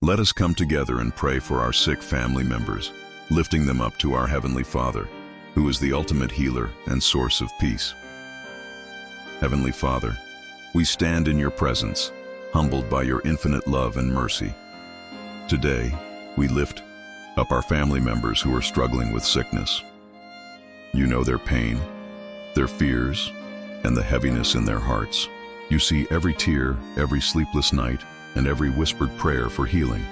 Let us come together and pray for our sick family members, lifting them up to our Heavenly Father, who is the ultimate healer and source of peace. Heavenly Father, we stand in your presence, humbled by your infinite love and mercy. Today, we lift up our family members who are struggling with sickness. You know their pain, their fears, and the heaviness in their hearts. You see every tear, every sleepless night, and every whispered prayer for healing.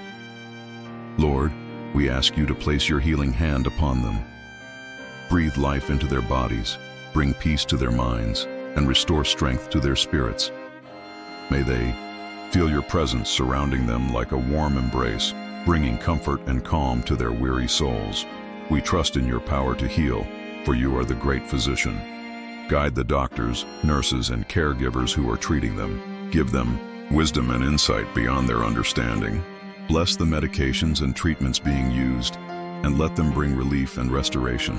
Lord, we ask you to place your healing hand upon them. Breathe life into their bodies, bring peace to their minds, and restore strength to their spirits. May they feel your presence surrounding them like a warm embrace, bringing comfort and calm to their weary souls. We trust in your power to heal, for you are the great physician. Guide the doctors, nurses, and caregivers who are treating them. Give them wisdom and insight beyond their understanding. Bless the medications and treatments being used, and let them bring relief and restoration.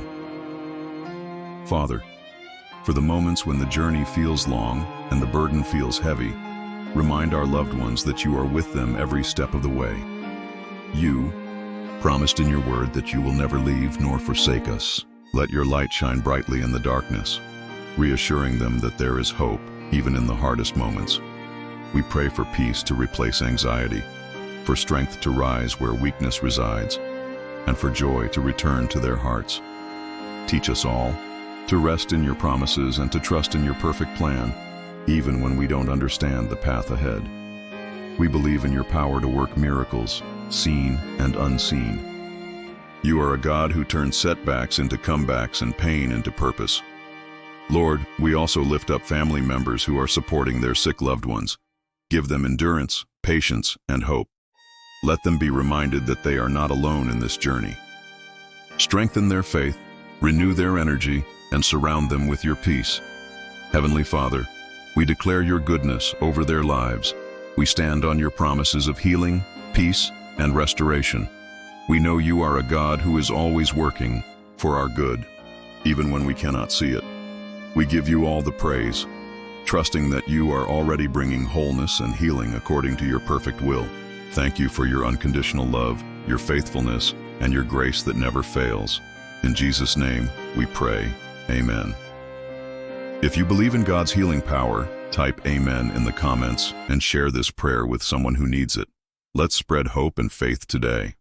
Father, for the moments when the journey feels long and the burden feels heavy, remind our loved ones that you are with them every step of the way. You promised in your word that you will never leave nor forsake us. Let your light shine brightly in the darkness, reassuring them that there is hope even in the hardest moments. We pray for peace to replace anxiety, for strength to rise where weakness resides, and for joy to return to their hearts. Teach us all to rest in your promises and to trust in your perfect plan, even when we don't understand the path ahead. We believe in your power to work miracles, seen and unseen. You are a God who turns setbacks into comebacks and pain into purpose. Lord, we also lift up family members who are supporting their sick loved ones. Give them endurance, patience, and hope. Let them be reminded that they are not alone in this journey. Strengthen their faith, renew their energy, and surround them with your peace. Heavenly Father, we declare your goodness over their lives. We stand on your promises of healing, peace, and restoration. We know you are a God who is always working for our good, even when we cannot see it. We give you all the praise, trusting that you are already bringing wholeness and healing according to your perfect will. Thank you for your unconditional love, your faithfulness, and your grace that never fails. In Jesus' name, we pray. Amen. If you believe in God's healing power, type Amen in the comments and share this prayer with someone who needs it. Let's spread hope and faith today.